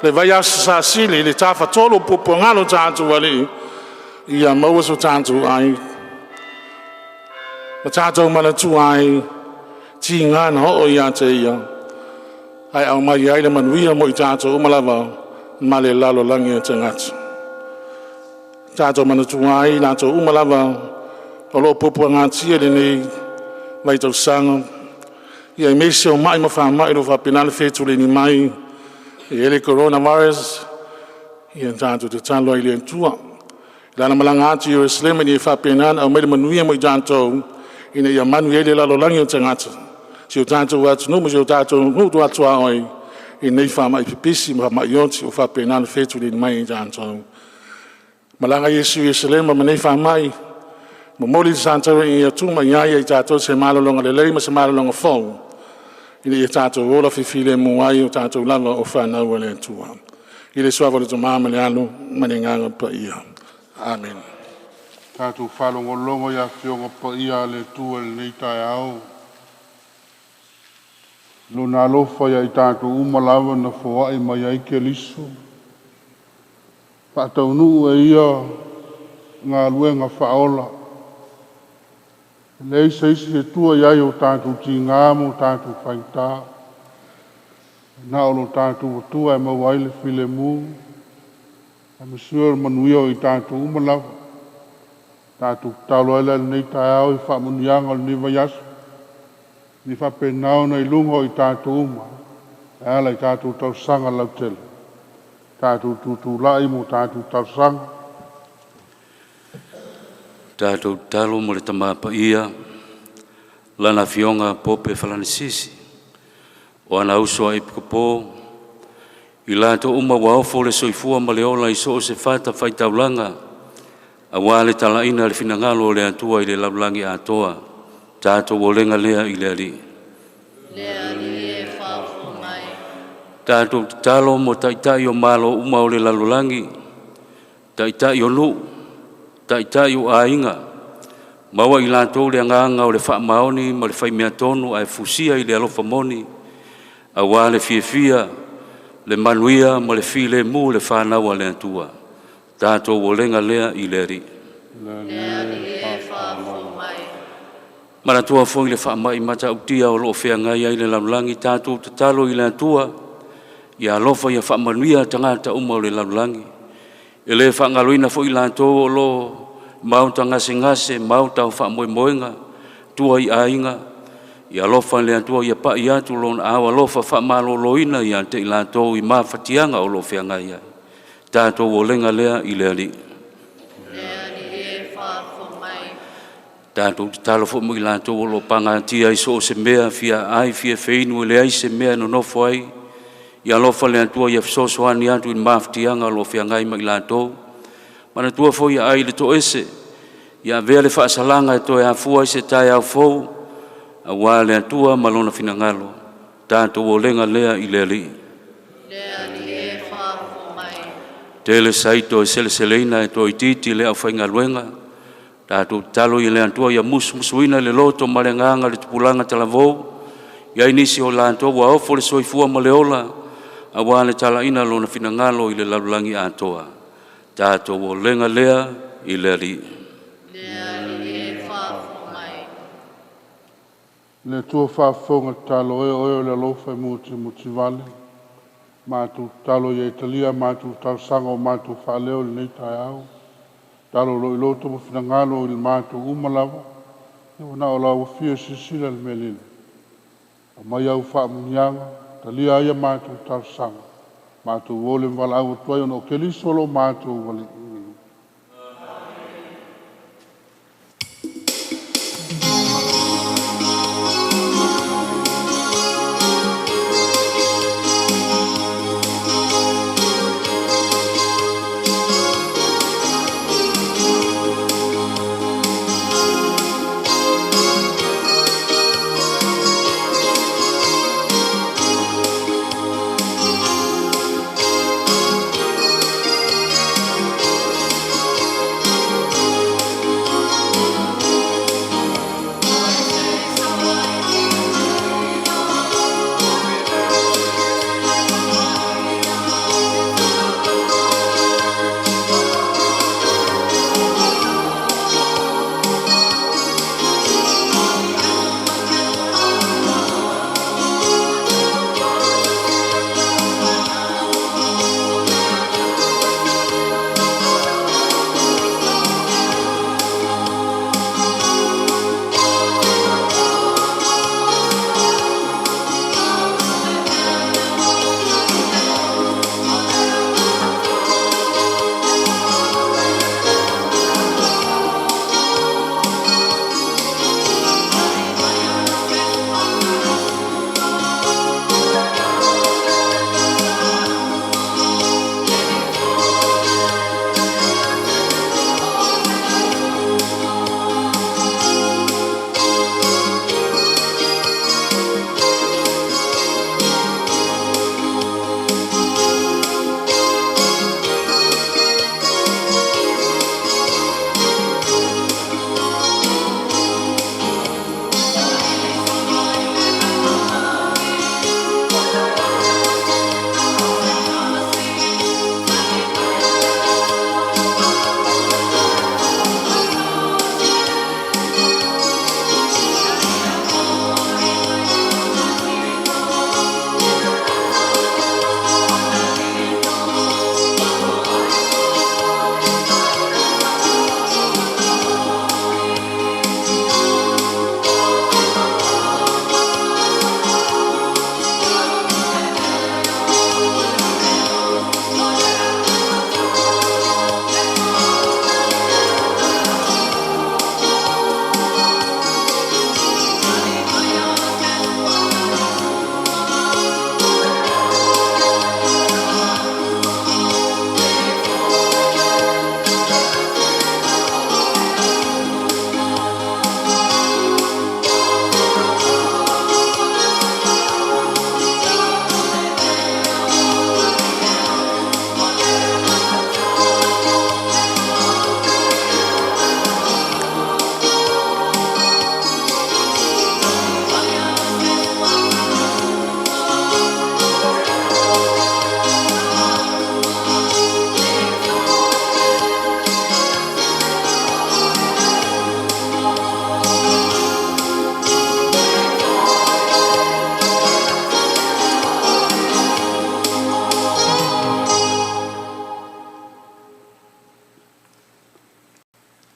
le vai asu sa sili, le tāwha tolo pupo ngalo tātou wali. Ia mauasu tātou ai. Ma tātou manatu ai. Ti ngana o ia te ia. Ai au mai ai le manuia mo I tātou umalawa ma le lalo langi o te ngatu. Tātou manatu ai tātou umalawa o lo popo ngātia le nei mai tau sanga. Ia mese o mai ma whamai ro whapinale whetu le ni mai e ele coronavirus. Ia tātou te tālo ai le antua. Lana malanga ati Jerusalem ni whapinane au mai le manuia mo I tātou ina ia manu ele lalo langi o te ngatu. Si o tātou atu numu, si o tātou nutu atu aoi, I nei whama I pipisi, ma ma ionti o whapenana whetu le mai I tātou. Malanga Yesu Yerusalema, ma nei whamai, ma moli tātou I atu, ma iaia I tātou se malolonga le lei, ma se malolonga whong. I le tātou ola whiwhile muai o tātou lava o whanau le atua. I le suawa le to māma le alo, ma ne nganga pa ia. Amen. Tātou whalongolongo ia whionga pa ia le tua le nei tai au. Luna alofa ia I tātou umalawa na whaai mai ai ke lisu. Whaatau nuu e ia ngā luenga whaola. Lei se isi he tua iai o tātou ti ngāmo tātou whaitā. Na o lo tātou tua e mau aile file mu. A mesua manuia o i tātou umalawa. Tātou talo ele nei tai au i whamunianga o ni vaiasu. Ni whapenao nei lungo i tātou uma. E ala i tātou tau sanga lau tele. Tātou tūtū lai mo tātou tau sanga. Tātou talo mo le tamapa ia, lana fionga pope whalanisisi. O ana usua i pikapo, i lato uma waofo le soifua ma le ola i so o se whata whaitaulanga, a wale talaina le finangalo le atua i le laulangi atoa, tātou o lenga lea i le ali. Lea li e whawhu mai. Tātou talo mo taitai o malo uma o le lalulangi, taitai o nu, taitai o ainga, maua i lato le anganga o le wha maoni ma le whai mea tonu ai fusia i le alofa moni, a wale fia le manuia ma le file mu le whanau le atua. Tātou o lenga lea i le ri. Lea li e whawhu mai. Mana tua foi le whamai mata utia o lo whea ngai ai le laulangi tātou te talo i le atua. Ia alofa ia whamanuia tangata uma o le laulangi. E le whangaluina foi lātou o lo mauta ngase mauta o whamoemoenga, tua i ainga. Ia lofa le atua ia pa ia tu lon awa lofa fa malo loina ia te lato i ma fatianga o lo fianga ia. Tato o lenga lea i le ali. Lea li e whawhu mai. Tato talo fo mo lato o lo panga tia i so se mea fia ai fia feinu le ai se mea no no foi. Ia lofa le atua ia so so ani atu i ma fatianga lo fianga i ma lato. Mana tua fo ia ai le to ese. Ia vele fa salanga to e afua se tai au fo. A wale atua malona finangalo, tātou o lenga lea i le li. Lea li e whawhu mai. Tele saito e sele seleina e to i titi lea whainga luenga, tātou talo i le atua ia musuina le loto ma le nganga le tupulanga talavou, ia inisi o lanto wa ofo le soifua ma le ola, a wale tala ina lona finangalo i le lalulangi atoa, tātou o lenga lea i le li. Lea li e whawhu mai. Le tua whaafonga talo o le lofa muti vale. Mātu talo i Italia, mātu tau sanga o mātu whaleo le nei tai au. Talo lo i loto mo finangalo i le mātu umalawa. E wana o lau fia sisila le melile. A mai au whaamunianga, talia ia mātu tau sanga. Mātu wole mwala au tuai ono keli solo mātu wale.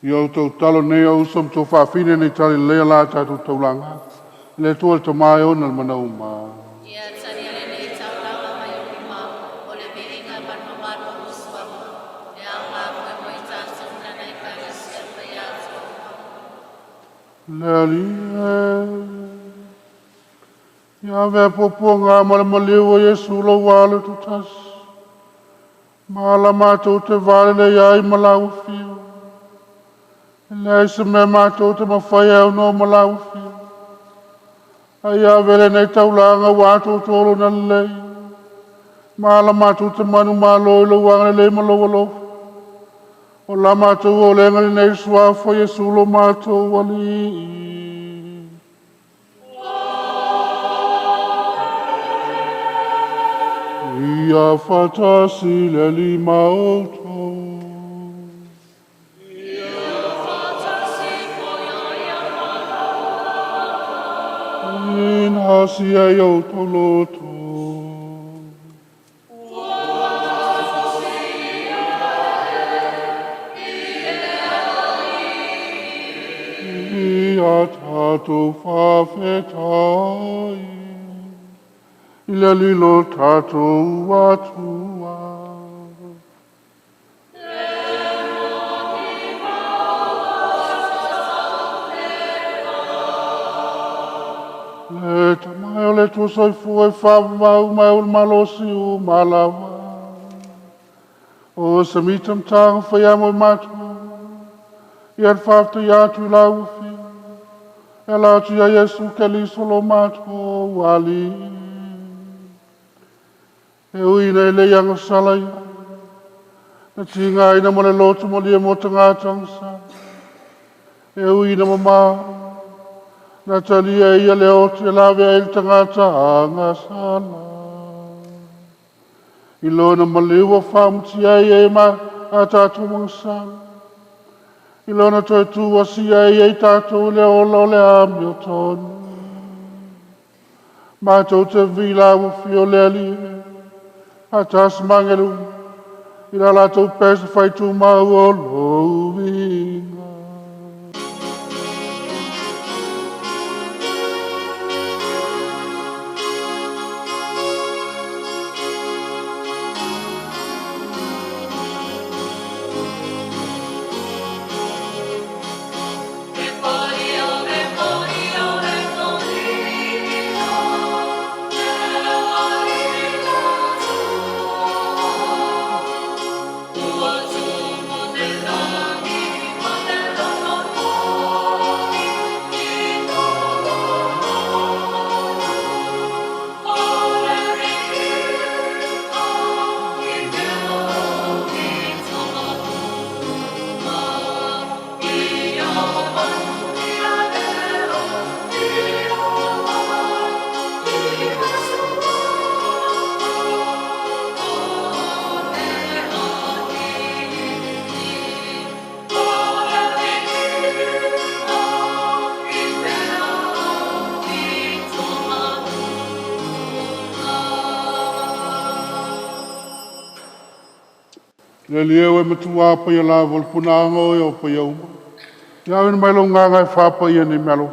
I o tau talo nei au som tō whawhine nei tali lea la tātou taulanga. Le tua te mai o na mana uma. Ia tani ale nei tauranga mai o uma, o le meinga panamaro o uswama. E au ngā koe mo i tātou nana i kāngasi a pai atu. Le ali e. Ia vea popo ngā mara maleo o Yesu lo wale tu tas. Mala mātou te vale le iai malau fio. Le se me mātou te mawhai au no malau fio. Ai a vele nei taulanga wātou tōro na lei. Mala mātou te manu mālo i lo wanga le malo alo. O la mātou o le ngani nei suafo Yesu lo mātou wali. Ia fatasi le lima o tō. In hasi ai o tō loto. Ia tātou whawhetai. I le lilo tātou atua. Le tamai o le tuasoi e whawamau mai o le malosi o malawa. O se mitam tanga whaiamo i matua. I ar whafta i atu i lau whiu. E lautu ia Yesu ke liso lo matua wali. E uina i le ianga salai. Na tinga ina mo le lotu mo lia mo tanga tangsa. E uina mo maa. Na talia ia le otu e lawe e il tangata anga sala. I lona maliwa whamuti ai e ma a tātou mga sala. I lona toi tua si ai e tātou le ola o le ami o tonu. Mātou te vila o fio le ali e. A tas mangeru. I la lātou pēsa whaitu mau o lo vinga. Le leo e matua pa ia la vol punanga o pa ia uma. Ia wen mai lo nganga e whapa ia ni melo.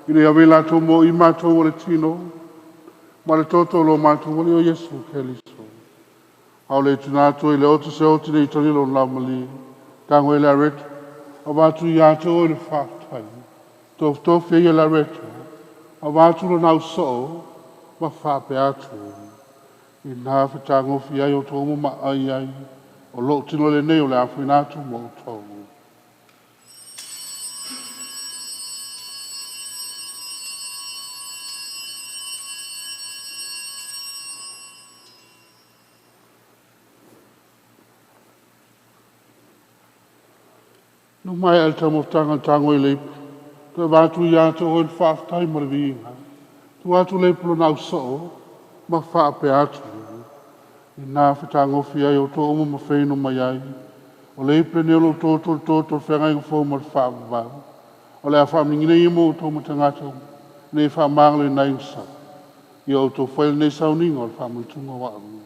I le awe la tō mo i mātou o le tino. Ma le toto lo mātou wali o Yesu ke liso. Au le tunato i le oto se oti nei toni lo la mali. Tango e la reto. A wātu i ato o le whātai. Tofi ia la reto. A wātu lo nau so. Ma whape atu. I nā whitango fi ai o tō mo ma ai ai. O lo tino le nei o le awhinatu mo o tau. No mai al tamo tanga tango i leipu. Te wātu i ato o il whaftai mo le viinga. Tu wātu leipu lo nau so, ma whaape atu. I nā whitango fi ai o tō omo ma whaino mai ai. O le ipe ne lo tōtol whengai ngā whau ma whaavavau. O le a whaamingine i mo o tō matangata nei whaamangale nei ngsa. I o tō whaile nei sauninga o le whaamutunga wa aru.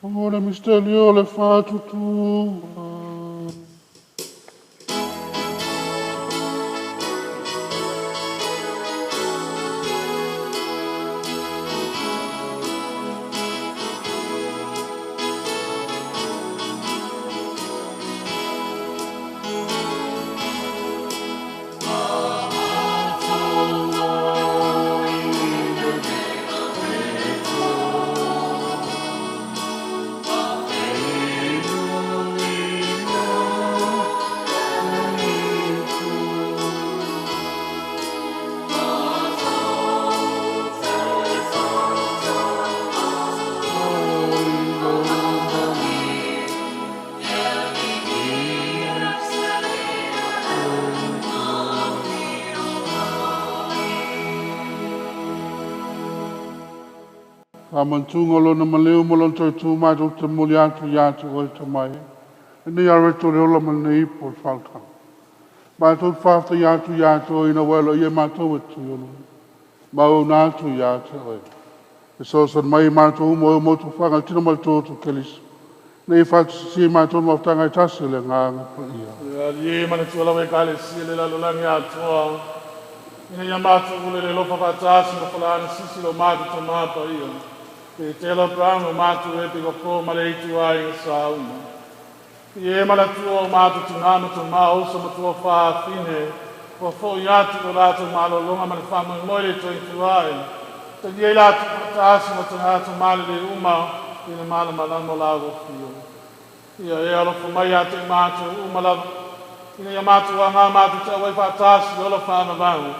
O le misterio le whātutua. A mantunga lo na maleo mo lo toi tu mai do te muli atu ya tu o te mai. Ni a reto le ola mani po falta. Ma tu fafta ya tu ina welo ye ma tu tu yo. Ma o na tu ya tu o. E so son mai ma tu mo tu fanga tino mal tu kelis. Nei fa si ma tu mo tanga tasi le nga pa ia. Ya ye mana tu la we kale si le la lo ngia tu. Ina ya ma tu le lo fa tasi no fala ni sisi lo ma tu ma pa ia. Ke tela prano matu e piko ko malei tu ai o sauna. Ie mala tu o matu tu ngana tu ma o sa matu o wha fine. O fo iatu o lato malo longa mani wha moile tu i tu ai. Te ie latu patasi mo tu ngana tu mali le uma ina mala malamo lago fio. Ia e alo fo mai atu i matu uma la. Ina ia matu a ngā matu te awai patasi lo la wha mabangu.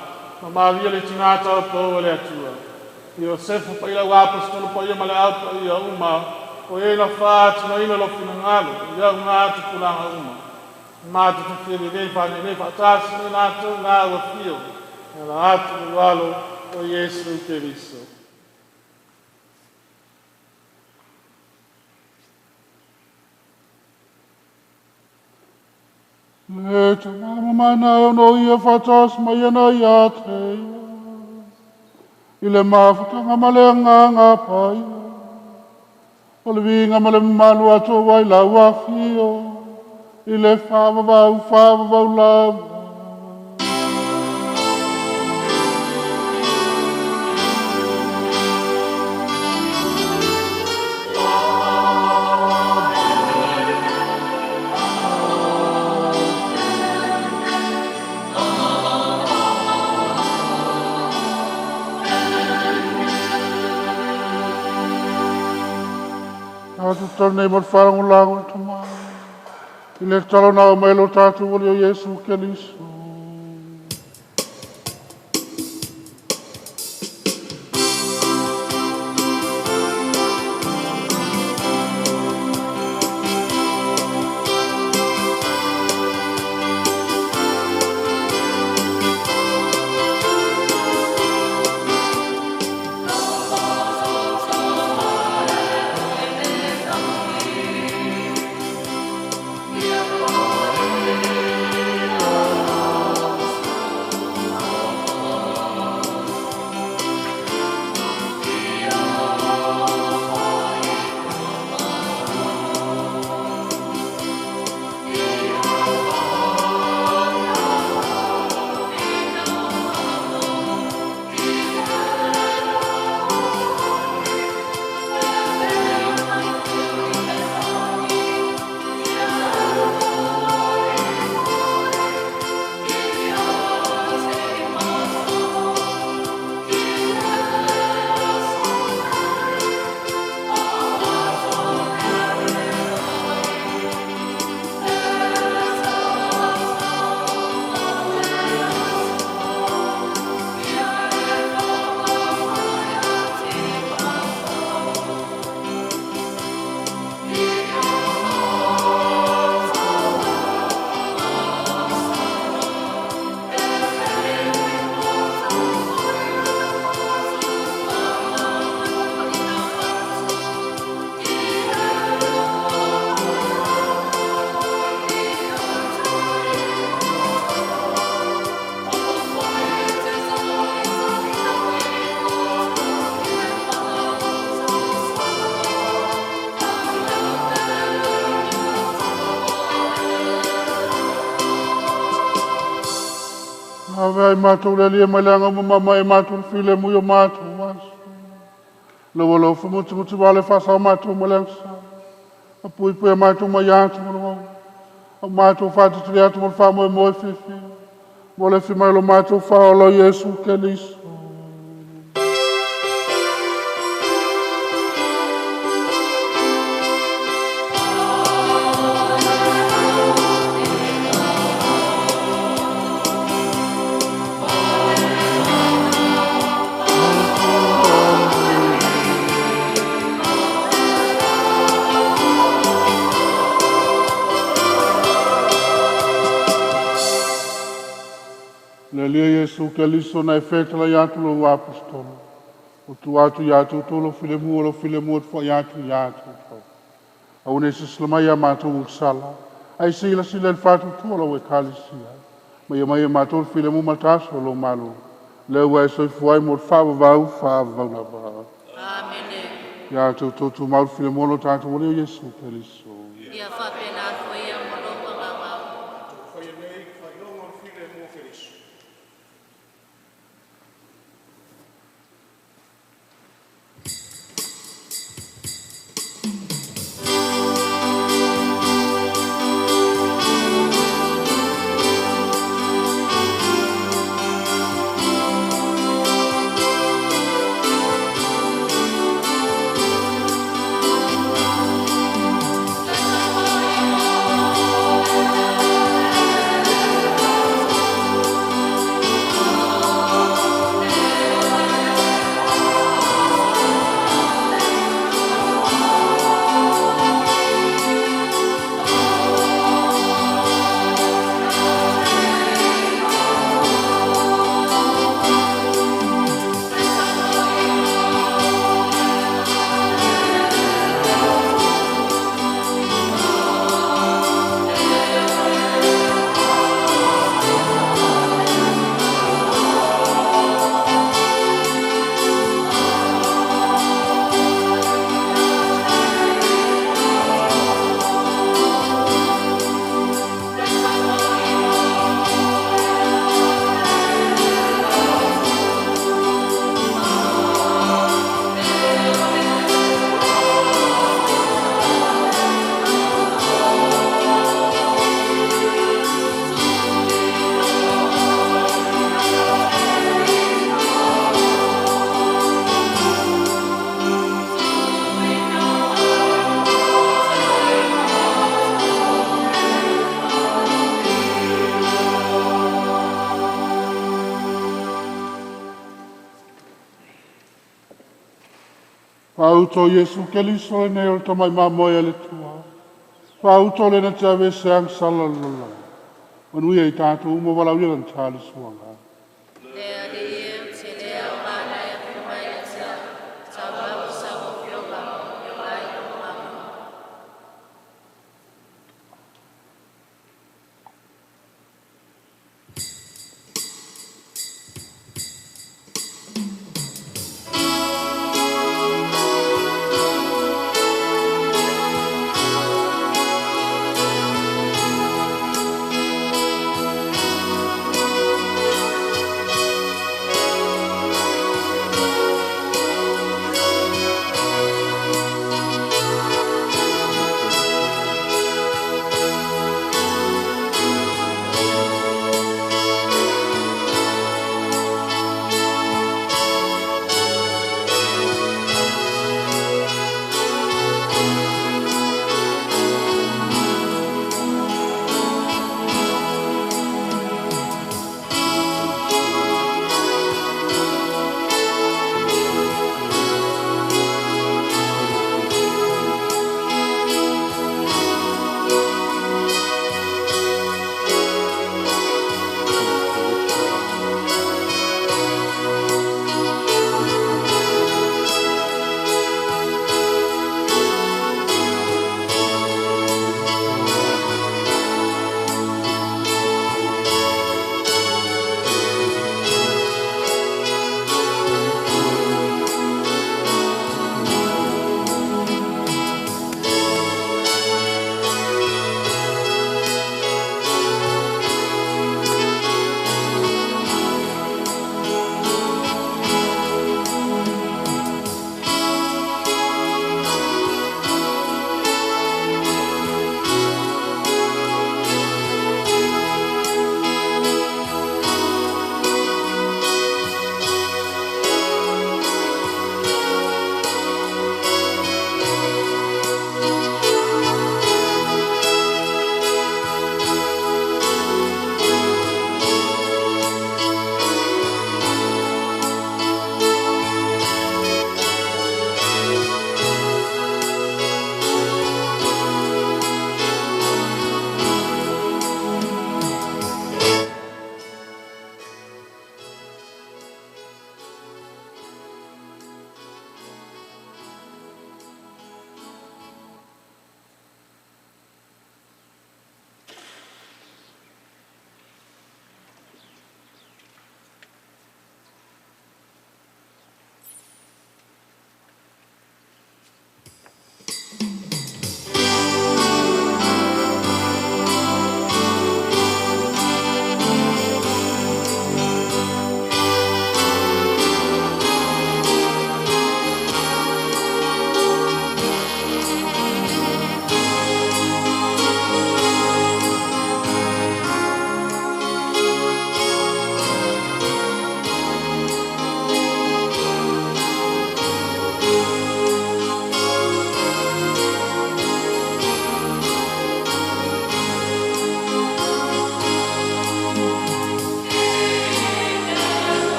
Ma maria le tingata o po le atua. Io sefu pa ila apostolo pa ia male auto ia uma o e na fatu na ina lo finangalo ia ngatu kulanga uma matu te fili nei pa nei pa tas nei natu nga o fio na atu walo o Yesu Cristo. Le te mama mana no ia fatas mai na ia te. I le mawhutanga male ngā pai. O le winga male malu ato wai lau a fio. I le whāwawau lau. Atu tane mo wharangu lango te mai. I le talo na o mailo tātu wali o Yesu Keliso. Ave ai mātou le lia mai langa mama e mātou file mui o mātou wasu. Lawa lau whamutu mutu wale whasau mātou mai langa sa. A pui pui a mātou mai ātu mo ngau. A mātou whātuturi atu mo whamoe moe whiwhi. Mo le whimai lo mātou whaolo Yesu ke liso. Le lia Yesu ke liso na e whetala i atu lo apostolo. O tu atu i atu tolo lo file mua tu i atu i atu. Au ne se slamai a mātou uksala. Ai se ila sila el fatu tolo e kalisia. Mai e mātou file mua mataso lo malo. Le ua e soi fuai mo whawa vau na vau. Amen. Ia tu totu mau file mua lo tātou o leo Yesu ke liso. Ia whapena koe a molo wangawau. Whauto Yesu ke liso e nei o tamai mamoe le tua. Whauto le na te ave seang salalala. Manui e tātou umo walau ilan tāli suanga. Lea de ia, te lea o mana e kumai e tia. Tau lau sa o fioga, o lai o mama.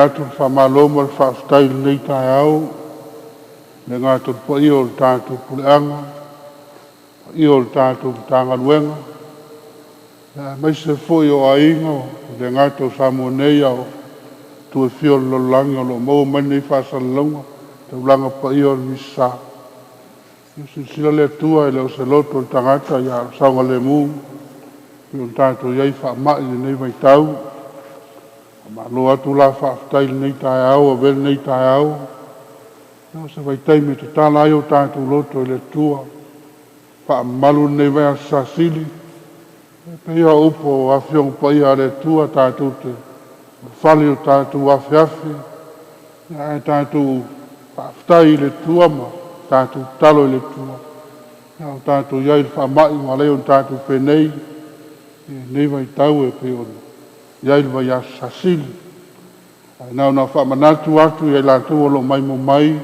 atu whamaloma le whaaftaili nei tae au, le ngātou pa i o le tātou puleanga, i o le tātou tāngaluenga, mai se fo i o ainga o le ngātou Samoan nei au, tu e fio lo langi o lo mau mai nei whaasalonga, te ulanga pa i o le misa. Sila le tua e leo se loto le tangata ia saunga le mu, i o le tātou iai whaamai nei mai tau, ma lo atu la whaaftaili nei tae au, a vele nei tae au, no se vai taimi te tala ai o tātou loto i le tua, whaamalu nei vai a sasili, pe ia upo a whiong pa ia le tua tātou te whali o tātou awhiawhi, ia e tātou whaaftai le tua ma, tātou talo i le tua, ia o tātou iai le whaamai ma leo tātou penei, nei vai tau e pe ono. Iai vai a sasili. Nau na whamanatu atu i la tua lo mai mo mai.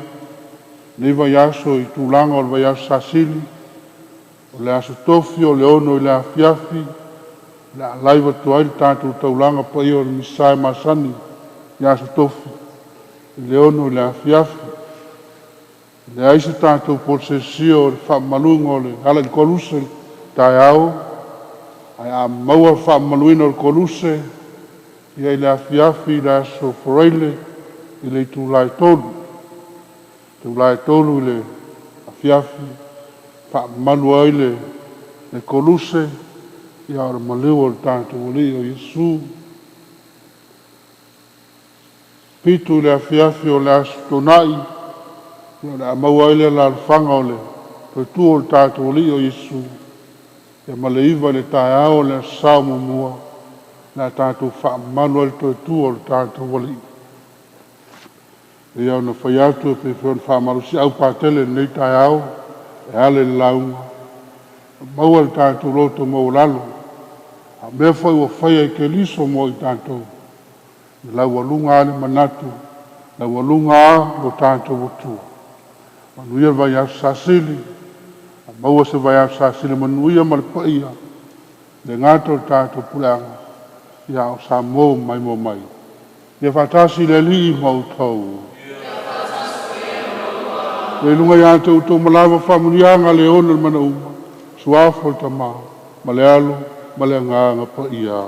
Nei vai aso i tūlanga o le vai a sasili. O le aso tofi o le ono i le awhiawhi. Le a laiva tuai le tātou taulanga pa i o le misai masani. I aso tofi. I le ono i le awhiawhi. Le aise tātou posesio o le whamalunga o le ala i koluse tai au. Ai a maua whaamaluina o le koluse. Ia i le awhiawhi i le aso foreile i le tūlai tolu. Tūlai tolu i le awhiawhi, whaamalu ai le koluse, ia o le maliu o le tātou o li o Iesu. Pitu i le awhiawhi o le aso tonai, ia le amaua ai le lalwhanga o le toitu o le tātou o li o Iesu. Ia maleiva le tae ao le asao mumua. Na tātou whaamalu al toi tū o le tātou wali. E au na whai atu e pe whion whaamalu si au pātele nei tai au, e ale launga. Mau al tātou loto mau lalo. A mea whai wa whai ai ke liso mo i tātou. I lau walunga ale manatu, lau walunga a lo tātou watua. Manuia vai a sasili, a maua se vai a sasili manuia malipaia. Le ngātou tātou puleanga. Ia o Samoan mai mo mai. Ia whatasi le li mau tau. Le lunga ia te uto malawa whamurianga le ona mana uma. Suafo ta maa. Ma le alo, ma le nganga pa ia.